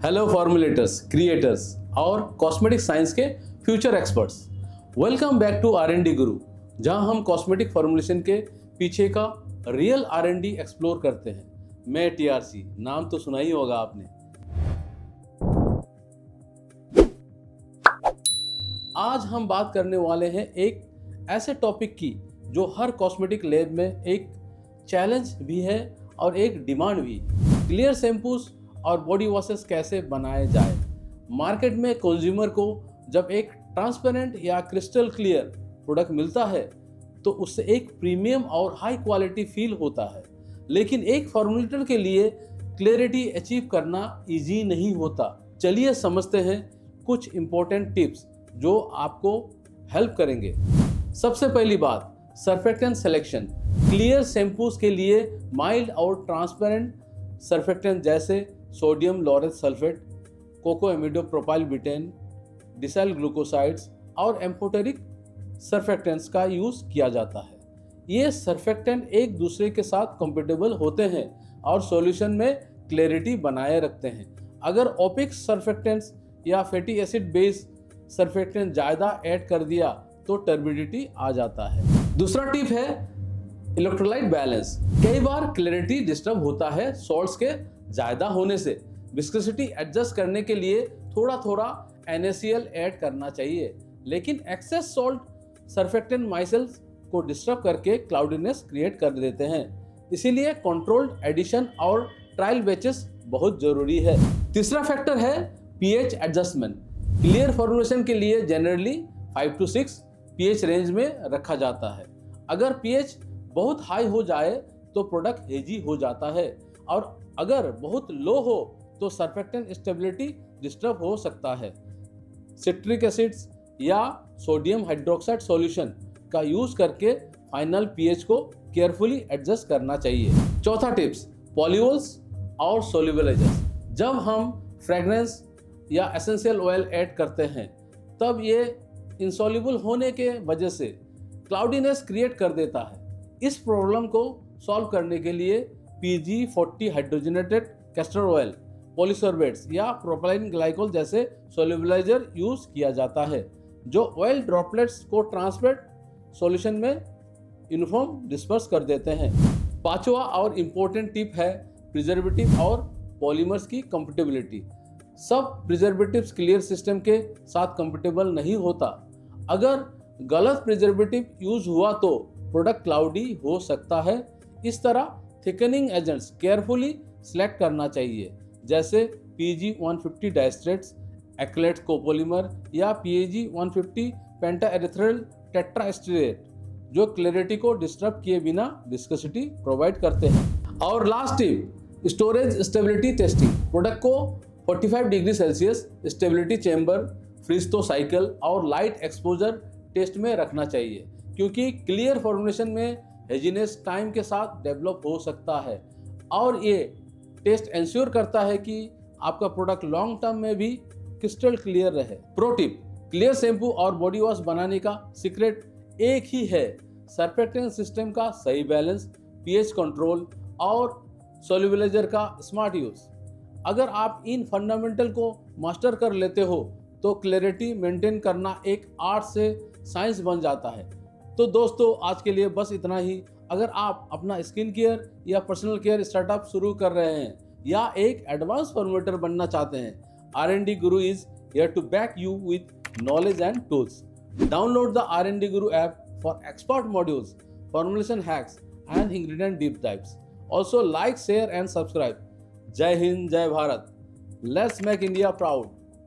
Hello formulators, creators और cosmetic science के future experts, welcome back to R&D Guru, जहां हम कॉस्मेटिक फॉर्मुलेशन के पीछे का रियल R&D एक्सप्लोर करते हैं। मैं TRC, नाम तो सुना ही होगा आपने। आज हम बात करने वाले हैं एक ऐसे टॉपिक की जो हर कॉस्मेटिक लैब में एक चैलेंज भी है और एक डिमांड भी। क्लियर शैम्पूज और बॉडी वॉशेस कैसे बनाए जाए। मार्केट में कंज्यूमर को जब एक ट्रांसपेरेंट या क्रिस्टल क्लियर प्रोडक्ट मिलता है तो उससे एक प्रीमियम और हाई क्वालिटी फील होता है, लेकिन एक फॉर्मुलेटर के लिए क्लैरिटी अचीव करना इजी नहीं होता। चलिए समझते हैं कुछ इंपॉर्टेंट टिप्स जो आपको हेल्प करेंगे। सबसे पहली बात, सर्फेक्टेंट सिलेक्शन। क्लियर शैम्पूज के लिए माइल्ड और ट्रांसपेरेंट सर्फेक्टेंट जैसे sodium laureth sulphate, cocamidopropyl betaine, decyl glucosides और एम्फोटेरिक सर्फेक्टेंट्स का यूज़ किया जाता है। ये सर्फेक्टेंट एक दूसरे के साथ कंपेटेबल होते हैं और सॉल्यूशन में क्लैरिटी बनाए रखते हैं। अगर ओपिक सर्फेक्टेंट्स या फैटी एसिड बेस सर्फेक्टेंट ज़्यादा ऐड कर दिया तो टर्बिडिटी आ जाता है। दूसरा टिप है इलेक्ट्रोलाइट बैलेंस। कई बार क्लैरिटी डिस्टर्ब होता है सॉल्ट्स के ज़्यादा होने से। विस्कोसिटी एडजस्ट करने के लिए थोड़ा थोड़ा NaCl ऐड करना चाहिए, लेकिन एक्सेस सॉल्ट सर्फेक्टेंट माइसेल्स को डिस्टर्ब करके क्लाउडीनेस क्रिएट कर देते हैं। इसीलिए कंट्रोल्ड एडिशन और ट्रायल बैचेस बहुत जरूरी है। तीसरा फैक्टर है pH एडजस्टमेंट। क्लियर फॉर्मुलेशन के लिए जनरली 5 to 6 pH रेंज में रखा जाता है। अगर pH बहुत हाई हो जाए तो प्रोडक्ट हेजी हो जाता है, और अगर बहुत लो हो तो सर्फेक्टेंट स्टेबिलिटी डिस्टर्ब हो सकता है। सिट्रिक एसिड्स या सोडियम हाइड्रोक्साइड सॉल्यूशन का यूज करके फाइनल pH को केयरफुली एडजस्ट करना चाहिए। चौथा टिप्स, पॉलीओल्स और सोल्युबलाइजर्स। जब हम फ्रेग्रेंस या एसेंशियल ऑयल ऐड करते हैं तब ये इंसॉल्युबल होने के वजह से क्लाउडीनेस क्रिएट कर देता है। इस प्रॉब्लम को सॉल्व करने के लिए PG40 हाइड्रोजनेटेड कैस्टर ऑयल, पॉलीसॉर्बेट्स या प्रोपाइलिन ग्लाइकोल जैसे सोल्युबलाइजर यूज किया जाता है, जो ऑयल ड्रॉपलेट्स को ट्रांसपेरेंट सॉल्यूशन में यूनिफॉर्म डिस्पर्स कर देते हैं। पांचवा और इम्पोर्टेंट टिप है प्रिजर्वेटिव और पॉलीमर्स की कंपेटेबिलिटी। सब प्रिजर्वेटिव्स क्लियर सिस्टम के साथ कंपेटेबल नहीं होता। अगर गलत प्रिजर्वेटिव यूज हुआ तो प्रोडक्ट क्लाउडी हो सकता है। इस तरह थिकनिंग एजेंट्स केयरफुली सिलेक्ट करना चाहिए, जैसे PG150 डाइस्ट्रेट्स, एक्लेट्स कोपोलीमर या PAG150 पेंटाएरिथ्राइल टेट्राएस्टेरेट, जो क्लैरिटी को डिस्टर्ब किए बिना विस्कोसिटी प्रोवाइड करते हैं। और last tip, storage stability testing. Product को 45 degree Celsius stability chamber, freeze thaw cycle और लाइट एक्सपोजर टेस्ट में रखना चाहिए, क्योंकि क्लियर फॉर्मुलेशन में हेजीनेस टाइम के साथ डेवलप हो सकता है, और ये टेस्ट इंश्योर करता है कि आपका प्रोडक्ट लॉन्ग टर्म में भी क्रिस्टल क्लियर रहे। प्रो टिप, क्लियर शैम्पू और बॉडी वॉश बनाने का सीक्रेट एक ही है, सर्फेक्टेंट सिस्टम का सही बैलेंस, pH कंट्रोल और सोल्युबलाइजर का स्मार्ट यूज। अगर आप इन फंडामेंटल को मास्टर कर लेते हो तो क्लैरिटी मेंटेन करना एक आर्ट से साइंस बन जाता है। तो दोस्तों, आज के लिए बस इतना ही। अगर आप अपना स्किन केयर या पर्सनल केयर स्टार्टअप शुरू कर रहे हैं या एक एडवांस फॉर्मुलेटर बनना चाहते हैं, R&D Guru is here to back you with knowledge and tools. Download the R&D Guru app for expert modules, formulation hacks and ingredient deep dives. Also like, share and subscribe. जय हिंद, जय Bharat. Let's make India proud.